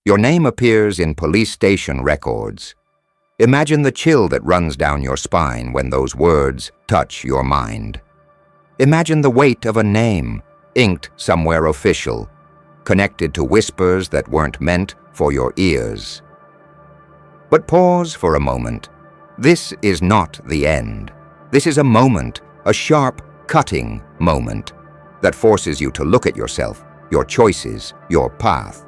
Your name appears in police station records. Imagine the chill that runs down your spine when those words touch your mind. Imagine the weight of a name, inked somewhere official, connected to whispers that weren't meant for your ears. But pause for a moment. This is not the end. This is a moment, a sharp, cutting moment, that forces you to look at yourself, your choices, your path.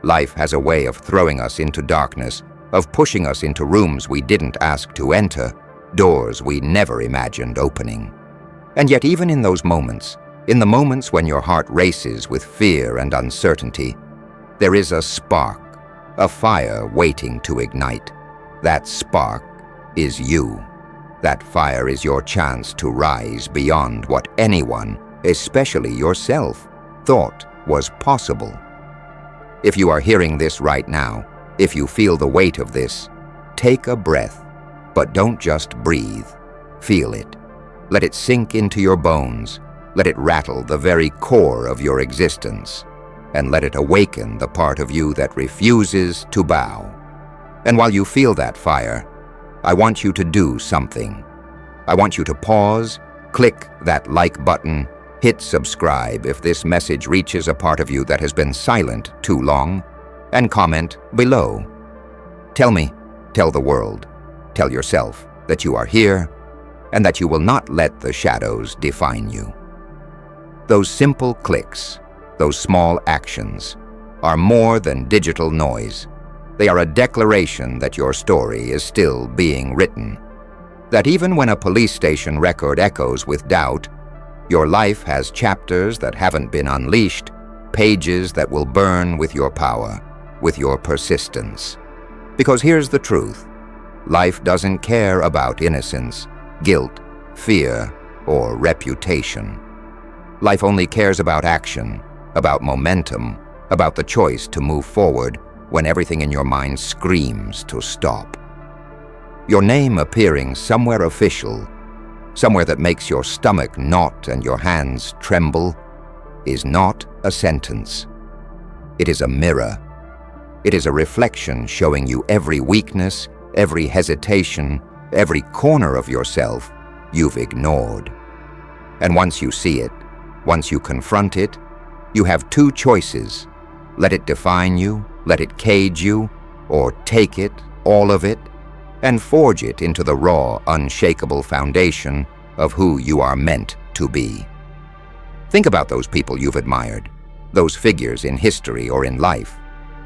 Life has a way of throwing us into darkness, of pushing us into rooms we didn't ask to enter, doors we never imagined opening. And yet even in those moments, in the moments when your heart races with fear and uncertainty, there is a spark, a fire waiting to ignite. That spark is you. That fire is your chance to rise beyond what anyone, especially yourself, thought was possible. If you are hearing this right now, if you feel the weight of this, take a breath, but don't just breathe. Feel it. Let it sink into your bones. Let it rattle the very core of your existence, and let it awaken the part of you that refuses to bow. And while you feel that fire, I want you to do something. I want you to pause, click that like button, hit subscribe if this message reaches a part of you that has been silent too long, and comment below. Tell me, tell the world, tell yourself that you are here and that you will not let the shadows define you. Those simple clicks, those small actions, are more than digital noise. They are a declaration that your story is still being written. That even when a police station record echoes with doubt, your life has chapters that haven't been unleashed, pages that will burn with your power, with your persistence. Because here's the truth. Life doesn't care about innocence, guilt, fear, or reputation. Life only cares about action, about momentum, about the choice to move forward when everything in your mind screams to stop. Your name appearing somewhere official, somewhere that makes your stomach knot and your hands tremble, is not a sentence. It is a mirror. It is a reflection showing you every weakness, every hesitation, every corner of yourself you've ignored. And once you see it, once you confront it, you have two choices. Let it define you, let it cage you, or take it, all of it, and forge it into the raw, unshakable foundation of who you are meant to be. Think about those people you've admired, those figures in history or in life,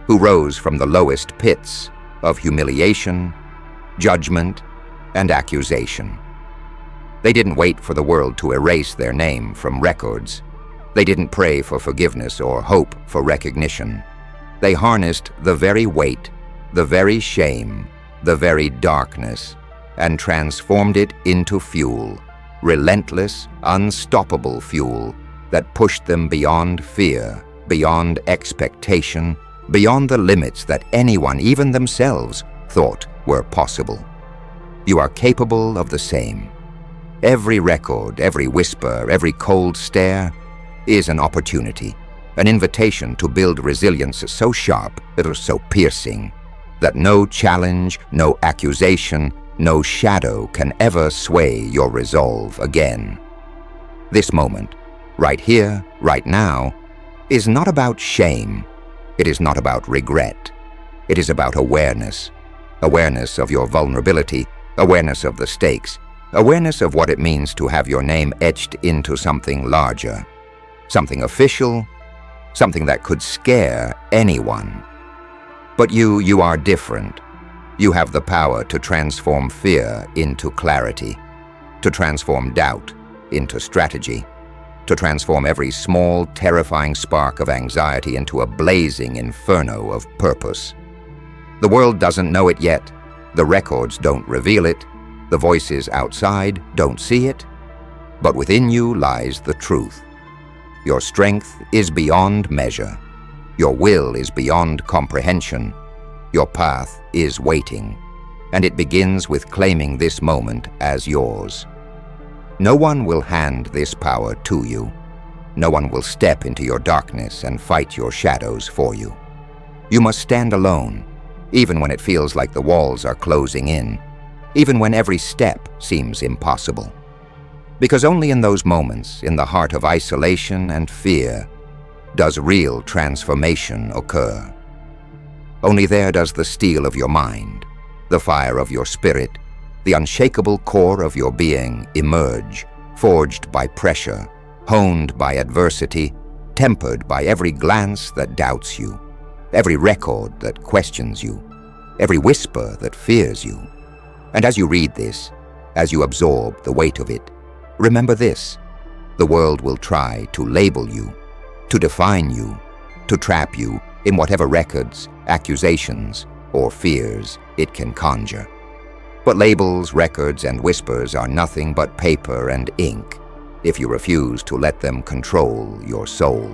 who rose from the lowest pits of humiliation, judgment, and accusation. They didn't wait for the world to erase their name from records. They didn't pray for forgiveness or hope for recognition. They harnessed the very weight, the very shame, the very darkness, and transformed it into fuel, relentless, unstoppable fuel that pushed them beyond fear, beyond expectation, beyond the limits that anyone, even themselves, thought were possible. You are capable of the same. Every record, every whisper, every cold stare is an opportunity, an invitation to build resilience so sharp, it is so piercing, that no challenge, no accusation, no shadow can ever sway your resolve again. This moment, right here, right now, is not about shame. It is not about regret. It is about awareness. Awareness of your vulnerability, awareness of the stakes, awareness of what it means to have your name etched into something larger, something official, something that could scare anyone. But you are different. You have the power to transform fear into clarity, to transform doubt into strategy, to transform every small, terrifying spark of anxiety into a blazing inferno of purpose. The world doesn't know it yet. The records don't reveal it. The voices outside don't see it. But within you lies the truth. Your strength is beyond measure. Your will is beyond comprehension. Your path is waiting, and it begins with claiming this moment as yours. No one will hand this power to you. No one will step into your darkness and fight your shadows for you. You must stand alone, even when it feels like the walls are closing in, even when every step seems impossible. Because only in those moments, in the heart of isolation and fear, does real transformation occur. Only there does the steel of your mind, the fire of your spirit, the unshakable core of your being emerge, forged by pressure, honed by adversity, tempered by every glance that doubts you, every record that questions you, every whisper that fears you. And as you read this, as you absorb the weight of it, remember this: the world will try to label you, to define you, to trap you in whatever records, accusations, or fears it can conjure. But labels, records, and whispers are nothing but paper and ink if you refuse to let them control your soul.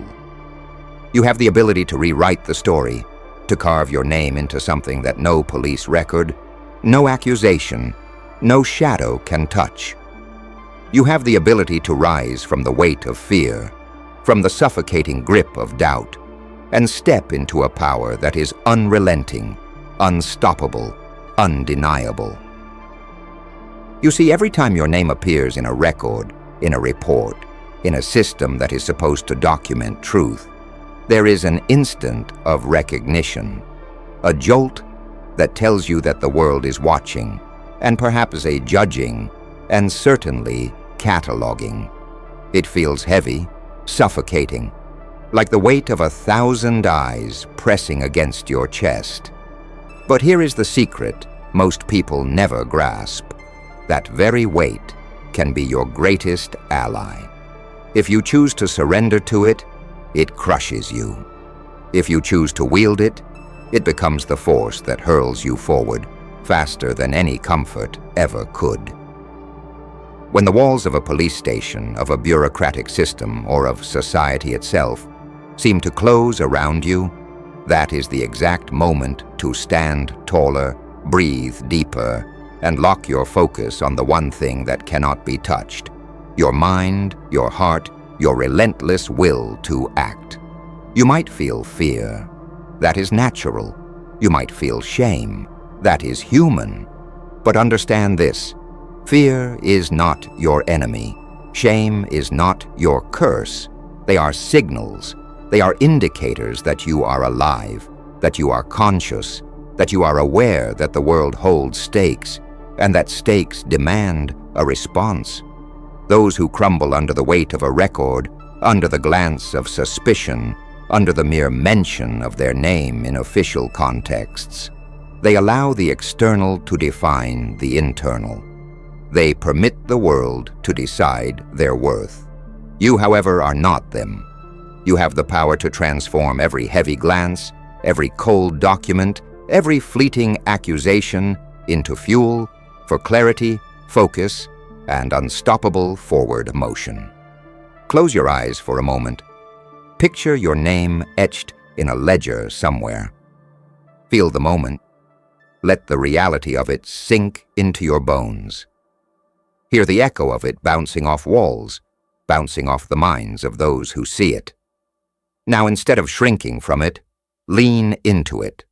You have the ability to rewrite the story, to carve your name into something that no police record, no accusation, no shadow can touch. You have the ability to rise from the weight of fear, from the suffocating grip of doubt, and step into a power that is unrelenting, unstoppable, undeniable. You see, every time your name appears in a record, in a report, in a system that is supposed to document truth, there is an instant of recognition, a jolt that tells you that the world is watching, and perhaps a judging, and certainly cataloging. It feels heavy, suffocating, like the weight of 1,000 eyes pressing against your chest. But here is the secret most people never grasp. That very weight can be your greatest ally. If you choose to surrender to it, it crushes you. If you choose to wield it, it becomes the force that hurls you forward faster than any comfort ever could. When the walls of a police station, of a bureaucratic system, or of society itself seem to close around you, that is the exact moment to stand taller, breathe deeper, and lock your focus on the one thing that cannot be touched: your mind, your heart, your relentless will to act. You might feel fear. That is natural. You might feel shame. That is human. But understand this: fear is not your enemy. Shame is not your curse. They are signals. They are indicators that you are alive, that you are conscious, that you are aware that the world holds stakes, and that stakes demand a response. Those who crumble under the weight of a record, under the glance of suspicion, under the mere mention of their name in official contexts, they allow the external to define the internal. They permit the world to decide their worth. You, however, are not them. You have the power to transform every heavy glance, every cold document, every fleeting accusation into fuel for clarity, focus, and unstoppable forward motion. Close your eyes for a moment. Picture your name etched in a ledger somewhere. Feel the moment. Let the reality of it sink into your bones. Hear the echo of it bouncing off walls, bouncing off the minds of those who see it. Now, instead of shrinking from it, lean into it.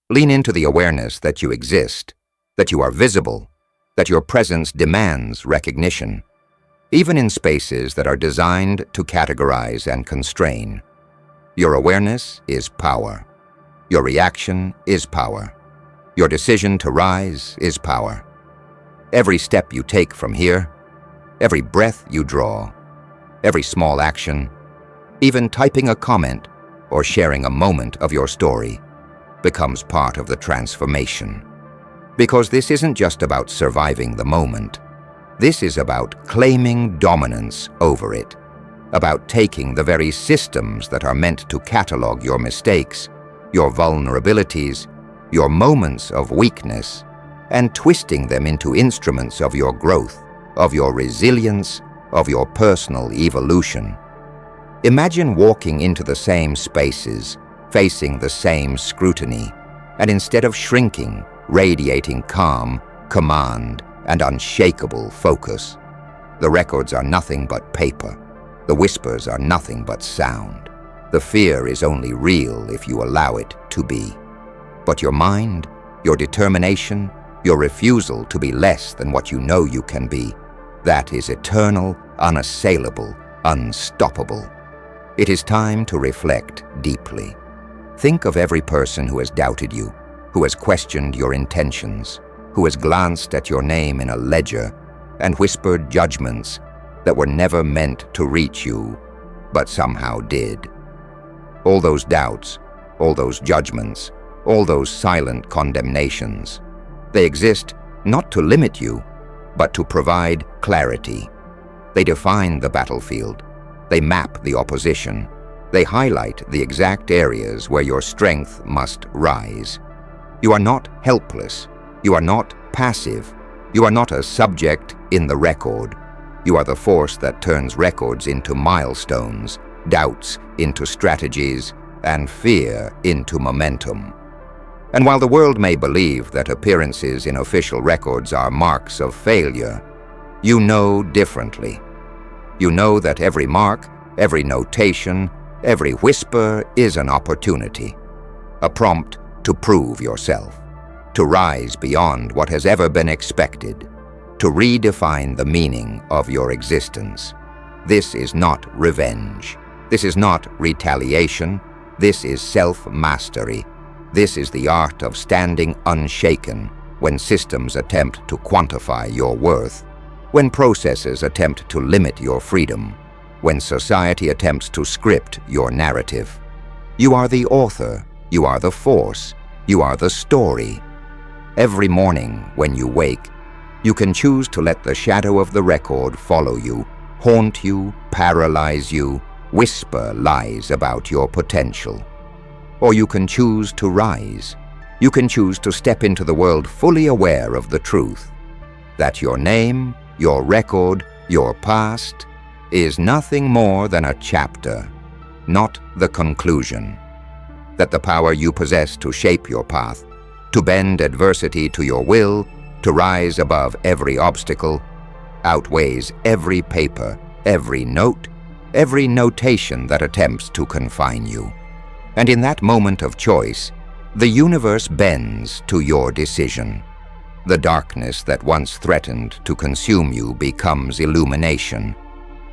Lean into the awareness that you exist, that you are visible, that your presence demands recognition, even in spaces that are designed to categorize and constrain. Your awareness is power. Your reaction is power. Your decision to rise is power. Every step you take from here, every breath you draw, every small action, even typing a comment or sharing a moment of your story, becomes part of the transformation. Because this isn't just about surviving the moment. This is about claiming dominance over it, about taking the very systems that are meant to catalog your mistakes, your vulnerabilities, your moments of weakness, and twisting them into instruments of your growth, of your resilience, of your personal evolution. Imagine walking into the same spaces, facing the same scrutiny, and instead of shrinking, radiating calm, command, and unshakable focus. The records are nothing but paper. The whispers are nothing but sound. The fear is only real if you allow it to be. But your mind, your determination, your refusal to be less than what you know you can be, that is eternal, unassailable, unstoppable. It is time to reflect deeply. Think of every person who has doubted you, who has questioned your intentions, who has glanced at your name in a ledger and whispered judgments that were never meant to reach you, but somehow did. All those doubts, all those judgments, all those silent condemnations, they exist not to limit you, but to provide clarity. They define the battlefield. They map the opposition. They highlight the exact areas where your strength must rise. You are not helpless. You are not passive. You are not a subject in the record. You are the force that turns records into milestones, doubts into strategies, and fear into momentum. And while the world may believe that appearances in official records are marks of failure, you know differently. You know that every mark, every notation, every whisper is an opportunity, a prompt to prove yourself, to rise beyond what has ever been expected, to redefine the meaning of your existence. This is not revenge. This is not retaliation. This is self-mastery. This is the art of standing unshaken when systems attempt to quantify your worth, when processes attempt to limit your freedom, when society attempts to script your narrative. You are the author. You are the force. You are the story. Every morning when you wake, you can choose to let the shadow of the record follow you, haunt you, paralyze you, whisper lies about your potential. Or you can choose to rise. You can choose to step into the world fully aware of the truth, that your name, your record, your past is nothing more than a chapter, not the conclusion. That the power you possess to shape your path, to bend adversity to your will, to rise above every obstacle, outweighs every paper, every note, every notation that attempts to confine you. And in that moment of choice, the universe bends to your decision. The darkness that once threatened to consume you becomes illumination.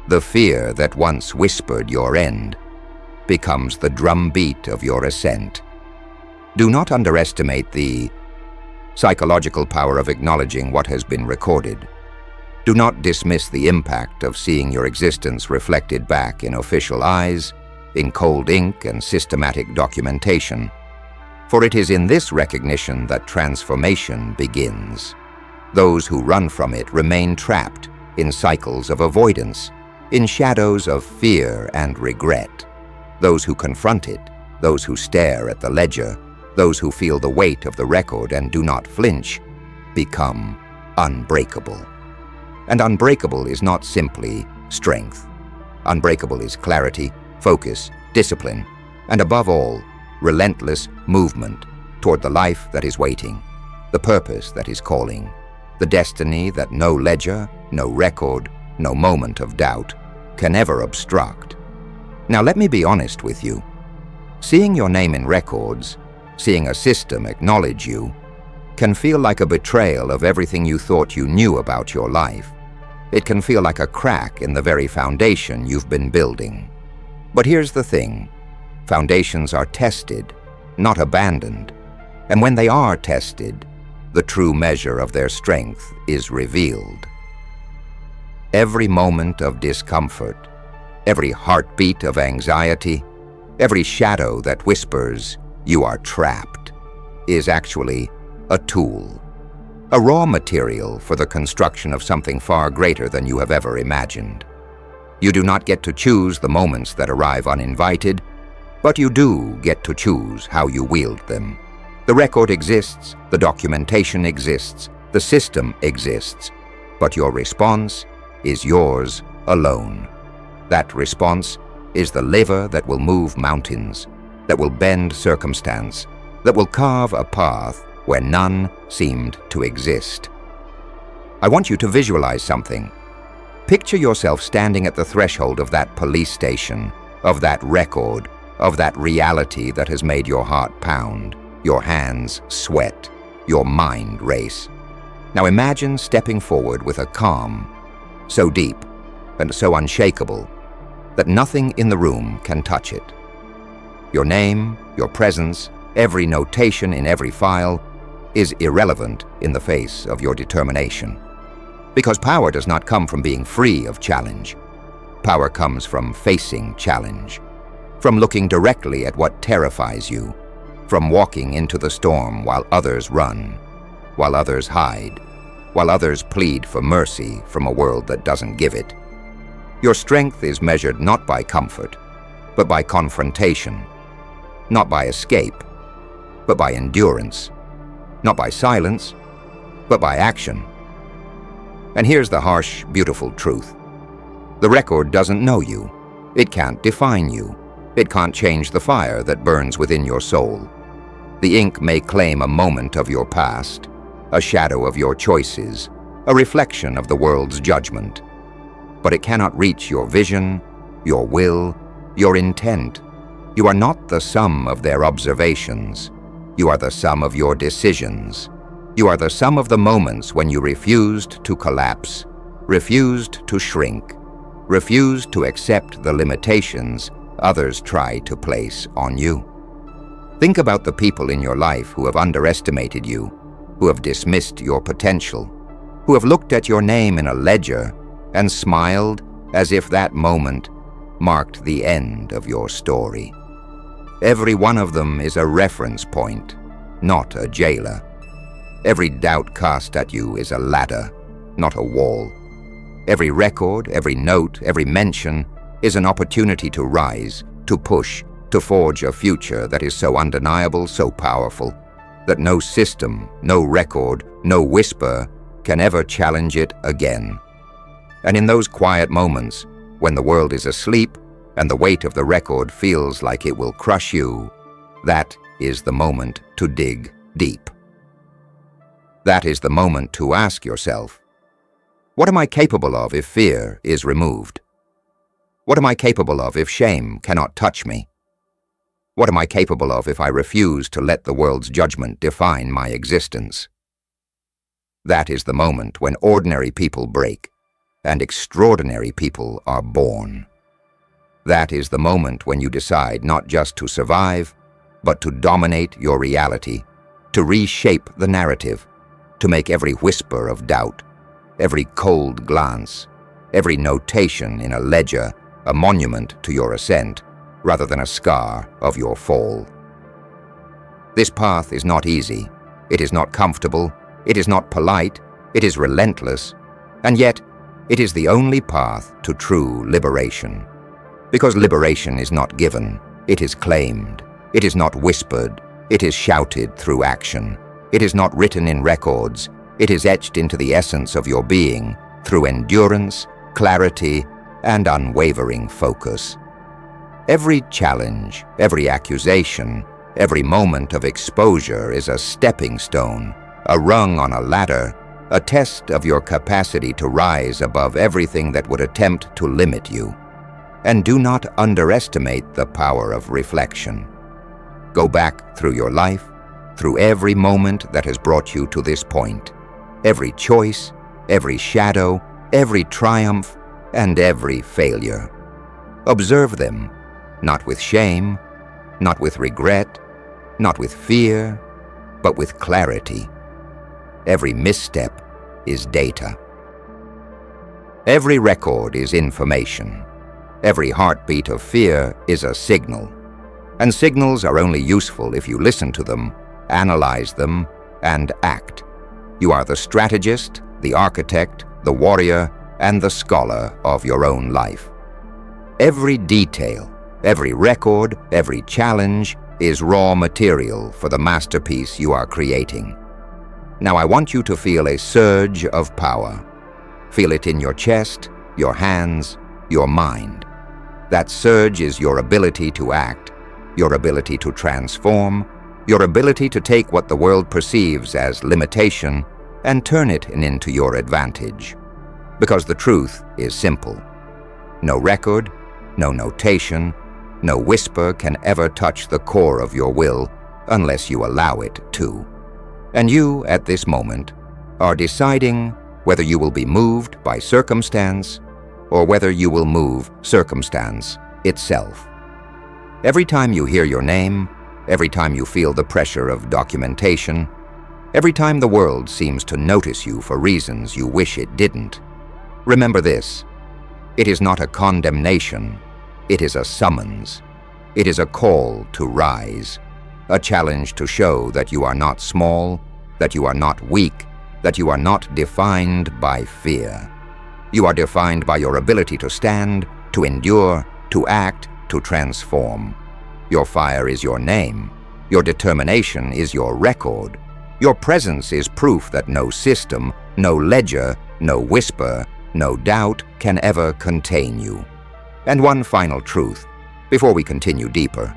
The fear that once whispered your end becomes the drumbeat of your ascent. Do not underestimate the psychological power of acknowledging what has been recorded. Do not dismiss the impact of seeing your existence reflected back in official eyes, in cold ink and systematic documentation. For it is in this recognition that transformation begins. Those who run from it remain trapped in cycles of avoidance, in shadows of fear and regret. Those who confront it, those who stare at the ledger, those who feel the weight of the record and do not flinch, become unbreakable. And unbreakable is not simply strength. Unbreakable is clarity, focus, discipline, and above all, relentless movement toward the life that is waiting, the purpose that is calling, the destiny that no ledger, no record, no moment of doubt can ever obstruct. Now let me be honest with you. Seeing your name in records, seeing a system acknowledge you, can feel like a betrayal of everything you thought you knew about your life. It can feel like a crack in the very foundation you've been building. But here's the thing. Foundations are tested, not abandoned. And when they are tested, the true measure of their strength is revealed. Every moment of discomfort, every heartbeat of anxiety, every shadow that whispers, "You are trapped," is actually a tool, a raw material for the construction of something far greater than you have ever imagined. You do not get to choose the moments that arrive uninvited, but you do get to choose how you wield them. The record exists, the documentation exists, the system exists, but your response is yours alone. That response is the lever that will move mountains, that will bend circumstance, that will carve a path where none seemed to exist. I want you to visualize something. Picture yourself standing at the threshold of that police station, of that record, of that reality that has made your heart pound, your hands sweat, your mind race. Now imagine stepping forward with a calm so deep and so unshakable that nothing in the room can touch it. Your name, your presence, every notation in every file is irrelevant in the face of your determination. Because power does not come from being free of challenge. Power comes from facing challenge, from looking directly at what terrifies you, from walking into the storm while others run, while others hide, while others plead for mercy from a world that doesn't give it. Your strength is measured not by comfort, but by confrontation, not by escape, but by endurance, not by silence, but by action. And here's the harsh, beautiful truth. The record doesn't know you. It can't define you. It can't change the fire that burns within your soul. The ink may claim a moment of your past, a shadow of your choices, a reflection of the world's judgment. But it cannot reach your vision, your will, your intent. You are not the sum of their observations. You are the sum of your decisions. You are the sum of the moments when you refused to collapse, refused to shrink, refused to accept the limitations others try to place on you. Think about the people in your life who have underestimated you, who have dismissed your potential, who have looked at your name in a ledger and smiled as if that moment marked the end of your story. Every one of them is a reference point, not a jailer. Every doubt cast at you is a ladder, not a wall. Every record, every note, every mention is an opportunity to rise, to push, to forge a future that is so undeniable, so powerful, that no system, no record, no whisper can ever challenge it again. And in those quiet moments, when the world is asleep and the weight of the record feels like it will crush you, that is the moment to dig deep. That is the moment to ask yourself, what am I capable of if fear is removed? What am I capable of if shame cannot touch me? What am I capable of if I refuse to let the world's judgment define my existence? That is the moment when ordinary people break and extraordinary people are born. That is the moment when you decide not just to survive, but to dominate your reality, to reshape the narrative, to make every whisper of doubt, every cold glance, every notation in a ledger a monument to your ascent, rather than a scar of your fall. This path is not easy, it is not comfortable, it is not polite, it is relentless, and yet it is the only path to true liberation. Because liberation is not given, it is claimed. It is not whispered, it is shouted through action. It is not written in records, it is etched into the essence of your being through endurance, clarity, and unwavering focus. Every challenge, every accusation, every moment of exposure is a stepping stone, a rung on a ladder, a test of your capacity to rise above everything that would attempt to limit you. And do not underestimate the power of reflection. Go back through your life, through every moment that has brought you to this point, every choice, every shadow, every triumph, and every failure. Observe them, not with shame, not with regret, not with fear, but with clarity. Every misstep is data. Every record is information. Every heartbeat of fear is a signal. And signals are only useful if you listen to them, analyze them, and act. You are the strategist, the architect, the warrior, and the scholar of your own life. Every detail, every record, every challenge is raw material for the masterpiece you are creating. Now I want you to feel a surge of power. Feel it in your chest, your hands, your mind. That surge is your ability to act, your ability to transform, your ability to take what the world perceives as limitation and turn it into your advantage. Because the truth is simple. No record, no notation, no whisper can ever touch the core of your will unless you allow it to. And you, at this moment, are deciding whether you will be moved by circumstance or whether you will move circumstance itself. Every time you hear your name, every time you feel the pressure of documentation, every time the world seems to notice you for reasons you wish it didn't, remember this: it is not a condemnation, it is a summons. It is a call to rise, a challenge to show that you are not small, that you are not weak, that you are not defined by fear. You are defined by your ability to stand, to endure, to act, to transform. Your fire is your name. Your determination is your record. Your presence is proof that no system, no ledger, no whisper, no doubt can ever contain you. And one final truth, before we continue deeper.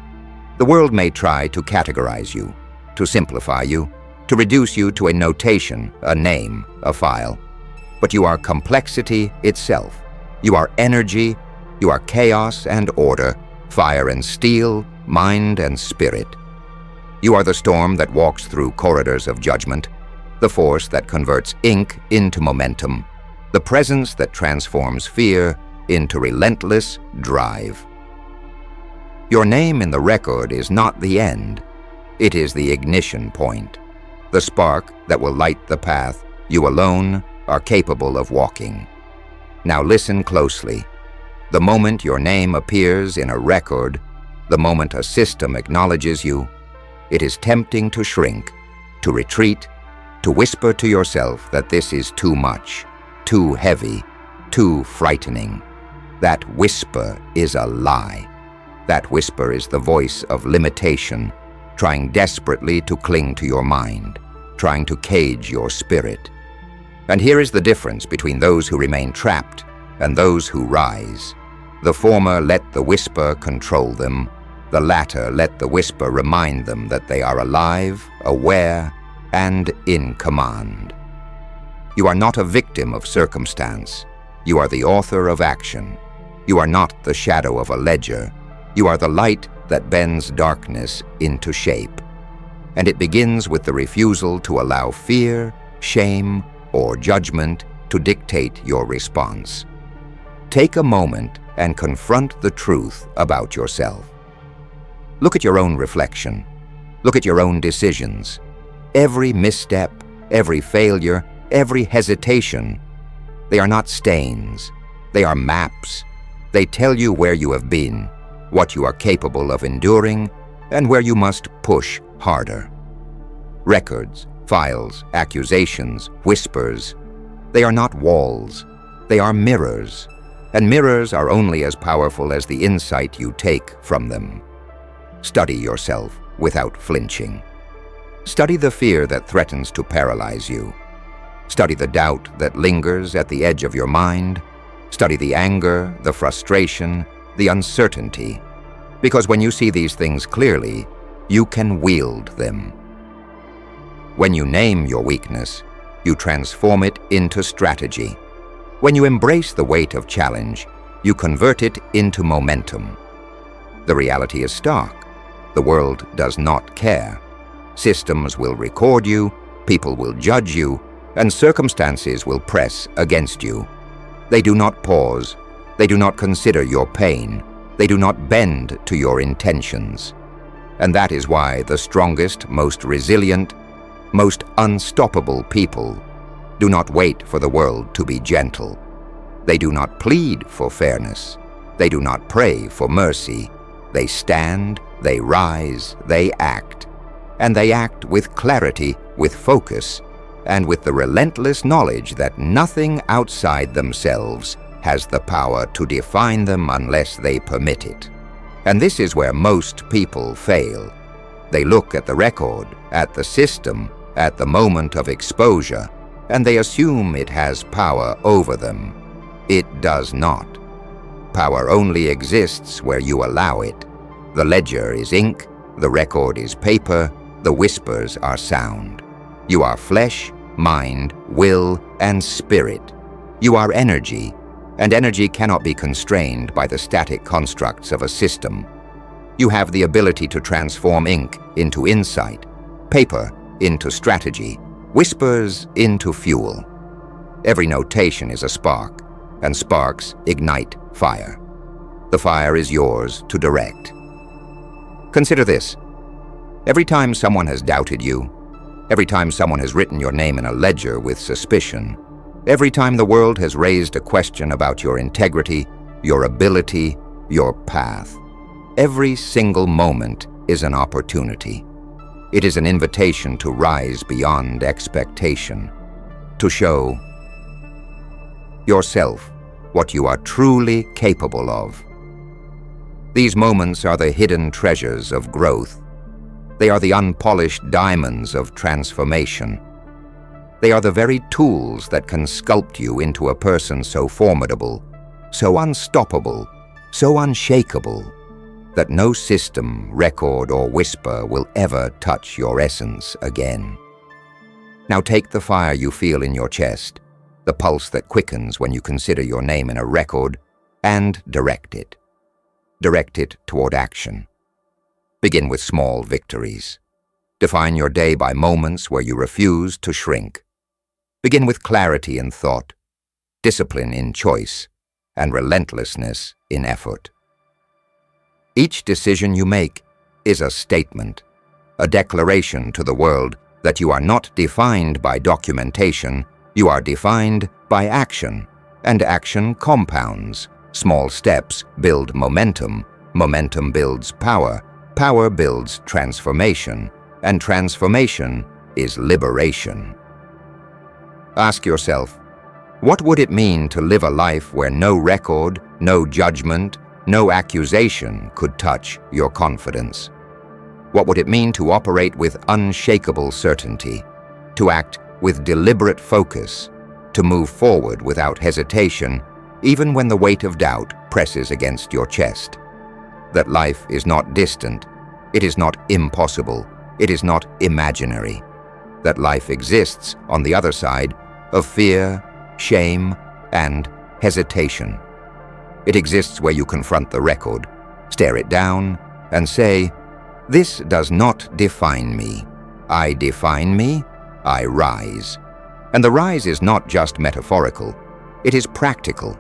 The world may try to categorize you, to simplify you, to reduce you to a notation, a name, a file. But you are complexity itself. You are energy, you are chaos and order, fire and steel, mind and spirit. You are the storm that walks through corridors of judgment, the force that converts ink into momentum, the presence that transforms fear into relentless drive. Your name in the record is not the end. It is the ignition point, the spark that will light the path you alone are capable of walking. Now listen closely. The moment your name appears in a record, the moment a system acknowledges you, it is tempting to shrink, to retreat, to whisper to yourself that this is too much, too heavy, too frightening. That whisper is a lie. That whisper is the voice of limitation, trying desperately to cling to your mind, trying to cage your spirit. And here is the difference between those who remain trapped and those who rise. The former let the whisper control them. The latter let the whisper remind them that they are alive, aware, and in command. You are not a victim of circumstance. You are the author of action. You are not the shadow of a ledger. You are the light that bends darkness into shape. And it begins with the refusal to allow fear, shame, or judgment to dictate your response. Take a moment and confront the truth about yourself. Look at your own reflection. Look at your own decisions. Every misstep, every failure, every hesitation, they are not stains. They are maps. They tell you where you have been, what you are capable of enduring, and where you must push harder. Records, files, accusations, whispers, they are not walls. They are mirrors. And mirrors are only as powerful as the insight you take from them. Study yourself without flinching. Study the fear that threatens to paralyze you. Study the doubt that lingers at the edge of your mind. Study the anger, the frustration, the uncertainty. Because when you see these things clearly, you can wield them. When you name your weakness, you transform it into strategy. When you embrace the weight of challenge, you convert it into momentum. The reality is stark. The world does not care. Systems will record you, people will judge you, and circumstances will press against you. They do not pause. They do not consider your pain. They do not bend to your intentions. And that is why the strongest, most resilient, most unstoppable people do not wait for the world to be gentle. They do not plead for fairness. They do not pray for mercy. They stand, they rise, they act. And they act with clarity, with focus, and with the relentless knowledge that nothing outside themselves has the power to define them unless they permit it. And this is where most people fail. They look at the record, at the system, at the moment of exposure, and they assume it has power over them. It does not. Power only exists where you allow it. The ledger is ink, the record is paper, the whispers are sound. You are flesh, mind, will, and spirit. You are energy, and energy cannot be constrained by the static constructs of a system. You have the ability to transform ink into insight, paper into strategy, whispers into fuel. Every notation is a spark, and sparks ignite fire. The fire is yours to direct. Consider this. Every time someone has doubted you, every time someone has written your name in a ledger with suspicion, every time the world has raised a question about your integrity, your ability, your path, every single moment is an opportunity. It is an invitation to rise beyond expectation, to show yourself what you are truly capable of. These moments are the hidden treasures of growth. They are the unpolished diamonds of transformation. They are the very tools that can sculpt you into a person so formidable, so unstoppable, so unshakable, that no system, record, or whisper will ever touch your essence again. Now take the fire you feel in your chest, the pulse that quickens when you consider your name in a record, and direct it. Direct it toward action. Begin with small victories. Define your day by moments where you refuse to shrink. Begin with clarity in thought, discipline in choice, and relentlessness in effort. Each decision you make is a statement, a declaration to the world that you are not defined by documentation, you are defined by action, and action compounds. Small steps build momentum, momentum builds power, power builds transformation, and transformation is liberation. Ask yourself, what would it mean to live a life where no record, no judgment, no accusation could touch your confidence? What would it mean to operate with unshakable certainty, to act with deliberate focus, to move forward without hesitation, even when the weight of doubt presses against your chest? That life is not distant, it is not impossible, it is not imaginary. That life exists on the other side of fear, shame, and hesitation. It exists where you confront the record, stare it down, and say, "This does not define me. I define me, I rise." And the rise is not just metaphorical, it is practical.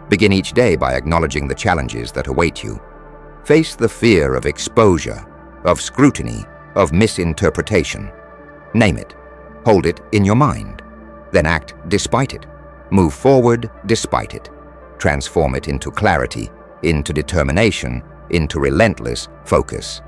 Begin each day by acknowledging the challenges that await you. Face the fear of exposure, of scrutiny, of misinterpretation. Name it. Hold it in your mind. Then act despite it. Move forward despite it. Transform it into clarity, into determination, into relentless focus.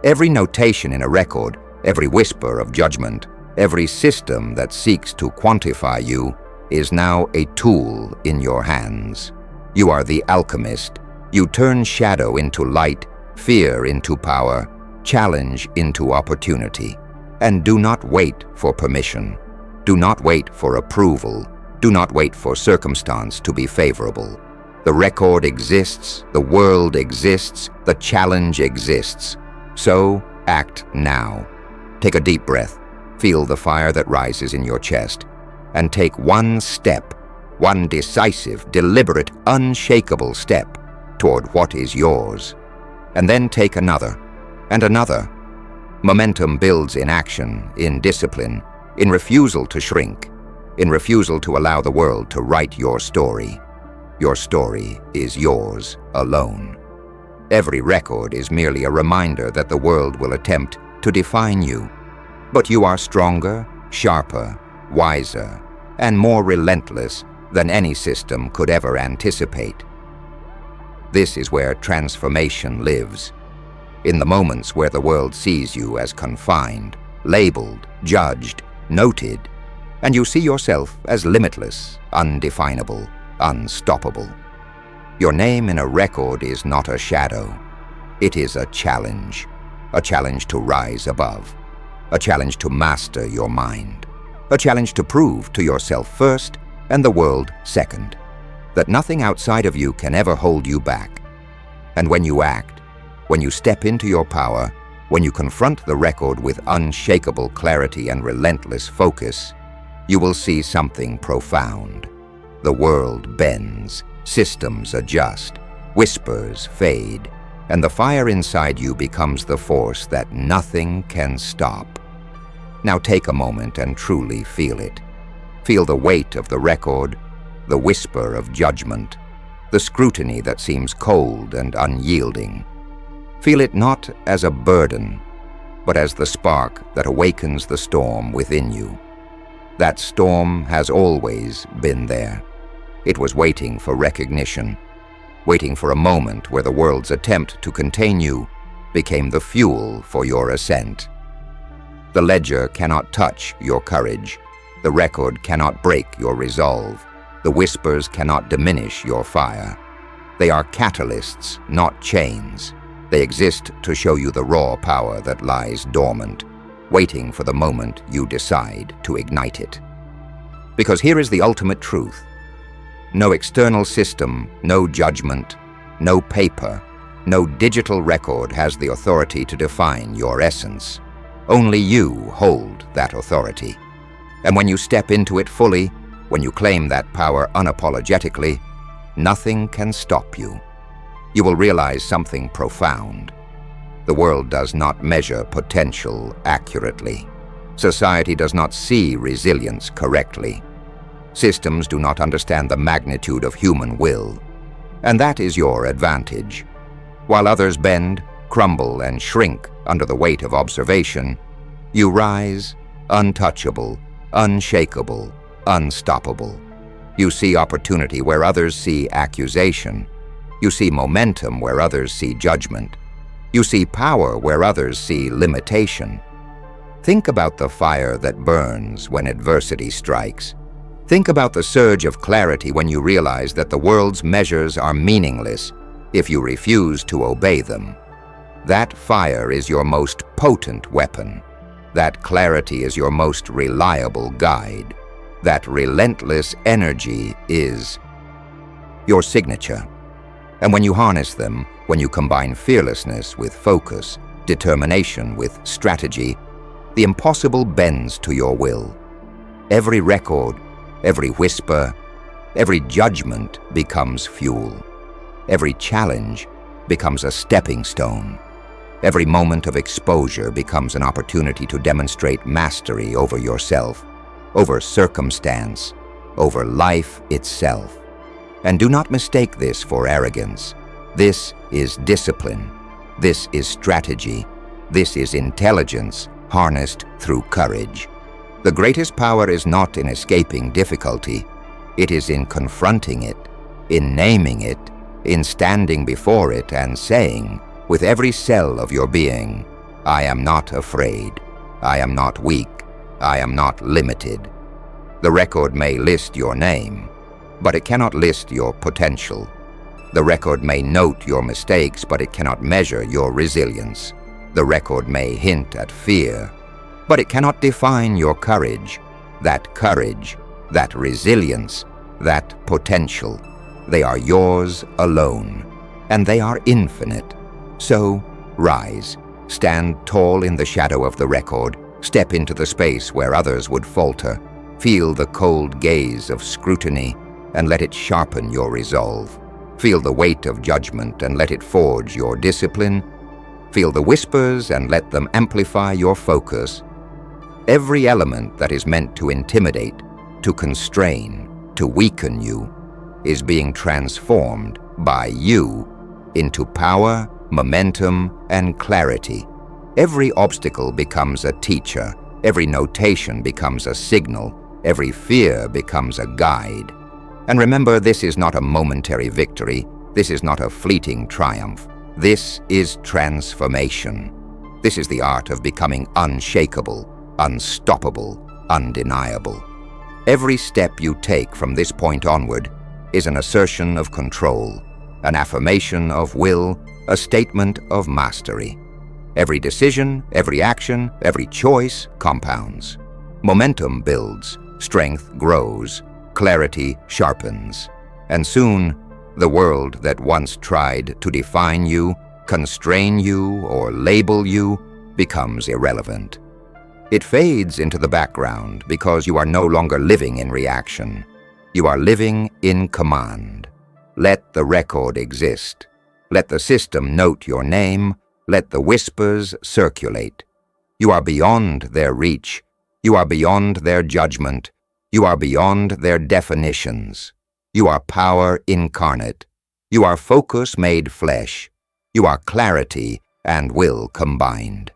Every notation in a record, every whisper of judgment, every system that seeks to quantify you is now a tool in your hands. You are the alchemist. You turn shadow into light, fear into power, challenge into opportunity. And do not wait for permission. Do not wait for approval. Do not wait for circumstance to be favorable. The record exists, the world exists, the challenge exists. So act now. Take a deep breath. Feel the fire that rises in your chest. And take one step, one decisive, deliberate, unshakable step toward what is yours. And then take another, and another. Momentum builds in action, in discipline, in refusal to shrink, in refusal to allow the world to write your story. Your story is yours alone. Every record is merely a reminder that the world will attempt to define you. But you are stronger, sharper, wiser, and more relentless than any system could ever anticipate. This is where transformation lives. In the moments where the world sees you as confined, labeled, judged, noted, and you see yourself as limitless, undefinable, unstoppable. Your name in a record is not a shadow. It is a challenge to rise above, a challenge to master your mind, a challenge to prove to yourself first and the world second, that nothing outside of you can ever hold you back. And when you act, when you step into your power, when you confront the record with unshakable clarity and relentless focus, you will see something profound. The world bends, systems adjust, whispers fade, and the fire inside you becomes the force that nothing can stop. Now take a moment and truly feel it. Feel the weight of the record, the whisper of judgment, the scrutiny that seems cold and unyielding. Feel it not as a burden, but as the spark that awakens the storm within you. That storm has always been there. It was waiting for recognition, waiting for a moment where the world's attempt to contain you became the fuel for your ascent. The ledger cannot touch your courage. The record cannot break your resolve. The whispers cannot diminish your fire. They are catalysts, not chains. They exist to show you the raw power that lies dormant, waiting for the moment you decide to ignite it. Because here is the ultimate truth. No external system, no judgment, no paper, no digital record has the authority to define your essence. Only you hold that authority. And when you step into it fully, when you claim that power unapologetically, nothing can stop you. You will realize something profound. The world does not measure potential accurately. Society does not see resilience correctly. Systems do not understand the magnitude of human will. And that is your advantage. While others bend, crumble, and shrink under the weight of observation, you rise, untouchable, unshakable, unstoppable. You see opportunity where others see accusation. You see momentum where others see judgment. You see power where others see limitation. Think about the fire that burns when adversity strikes. Think about the surge of clarity when you realize that the world's measures are meaningless if you refuse to obey them. That fire is your most potent weapon. That clarity is your most reliable guide. That relentless energy is your signature. And when you harness them, when you combine fearlessness with focus, determination with strategy, the impossible bends to your will. Every record, every whisper, every judgment becomes fuel. Every challenge becomes a stepping stone. Every moment of exposure becomes an opportunity to demonstrate mastery over yourself, over circumstance, over life itself. And do not mistake this for arrogance. This is discipline. This is strategy. This is intelligence harnessed through courage. The greatest power is not in escaping difficulty. It is in confronting it, in naming it, in standing before it and saying, with every cell of your being, I am not afraid. I am not weak. I am not limited. The record may list your name, but it cannot list your potential. The record may note your mistakes, but it cannot measure your resilience. The record may hint at fear, but it cannot define your courage. That courage, that resilience, that potential, they are yours alone, and they are infinite. So, rise, stand tall in the shadow of the record, step into the space where others would falter, feel the cold gaze of scrutiny, and let it sharpen your resolve. Feel the weight of judgment and let it forge your discipline. Feel the whispers and let them amplify your focus. Every element that is meant to intimidate, to constrain, to weaken you, is being transformed by you into power, momentum, and clarity. Every obstacle becomes a teacher. Every notation becomes a signal. Every fear becomes a guide. And remember, this is not a momentary victory. This is not a fleeting triumph. This is transformation. This is the art of becoming unshakable, unstoppable, undeniable. Every step you take from this point onward is an assertion of control, an affirmation of will, a statement of mastery. Every decision, every action, every choice compounds. Momentum builds, strength grows, clarity sharpens. And soon, the world that once tried to define you, constrain you, or label you becomes irrelevant. It fades into the background because you are no longer living in reaction. You are living in command. Let the record exist. Let the system note your name. Let the whispers circulate. You are beyond their reach. You are beyond their judgment. You are beyond their definitions. You are power incarnate. You are focus made flesh. You are clarity and will combined.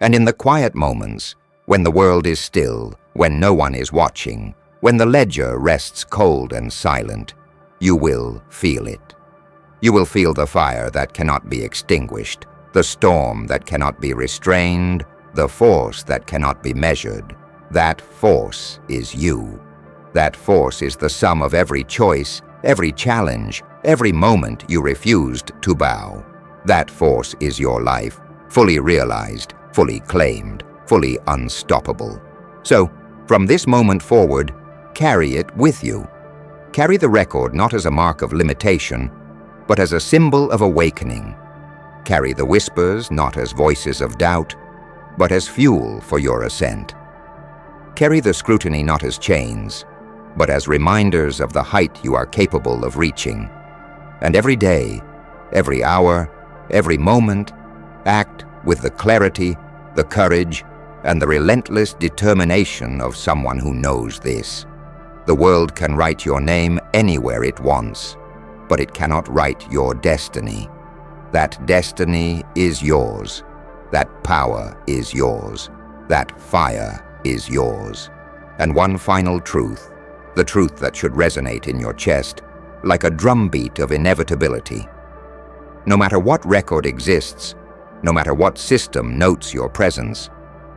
And in the quiet moments, when the world is still, when no one is watching, when the ledger rests cold and silent, you will feel it. You will feel the fire that cannot be extinguished, the storm that cannot be restrained, the force that cannot be measured. That force is you. That force is the sum of every choice, every challenge, every moment you refused to bow. That force is your life, fully realized, fully claimed, fully unstoppable. So, from this moment forward, carry it with you. Carry the record not as a mark of limitation, but as a symbol of awakening. Carry the whispers not as voices of doubt, but as fuel for your ascent. Carry the scrutiny not as chains, but as reminders of the height you are capable of reaching. And every day, every hour, every moment, act with the clarity, the courage, and the relentless determination of someone who knows this. The world can write your name anywhere it wants, but it cannot write your destiny. That destiny is yours. That power is yours. That fire is yours. And one final truth, the truth that should resonate in your chest, like a drumbeat of inevitability. No matter what record exists, no matter what system notes your presence,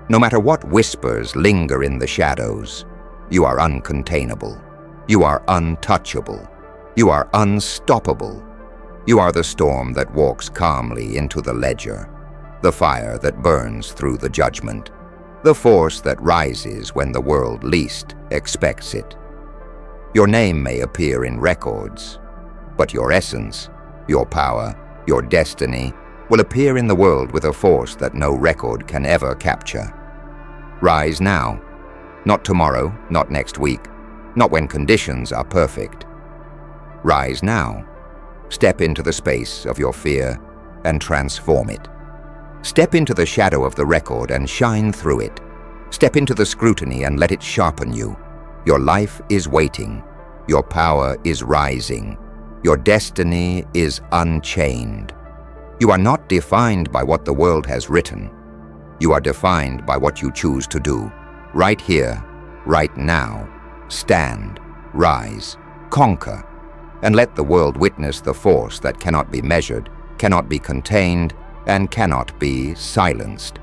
no matter what whispers linger in the shadows, you are uncontainable. You are untouchable. You are unstoppable. You are the storm that walks calmly into the ledger, the fire that burns through the judgment, the force that rises when the world least expects it. Your name may appear in records, but your essence, your power, your destiny will appear in the world with a force that no record can ever capture. Rise now, not tomorrow, not next week, not when conditions are perfect. Rise now. Step into the space of your fear and transform it. Step into the shadow of the record and shine through it. Step into the scrutiny and let it sharpen you. Your life is waiting. Your power is rising. Your destiny is unchained. You are not defined by what the world has written. You are defined by what you choose to do. Right here, right now. Stand, rise, conquer, and let the world witness the force that cannot be measured, cannot be contained, and cannot be silenced.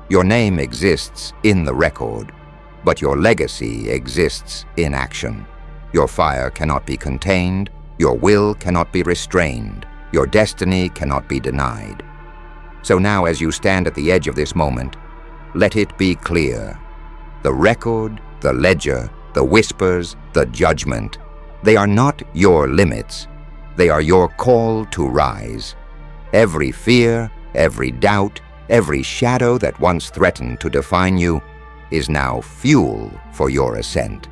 Your name exists in the record, but your legacy exists in action. Your fire cannot be contained, your will cannot be restrained, your destiny cannot be denied. So now, as you stand at the edge of this moment, let it be clear. The record, the ledger, the whispers, the judgment, they are not your limits. They are your call to rise. Every fear, every doubt, every shadow that once threatened to define you is now fuel for your ascent.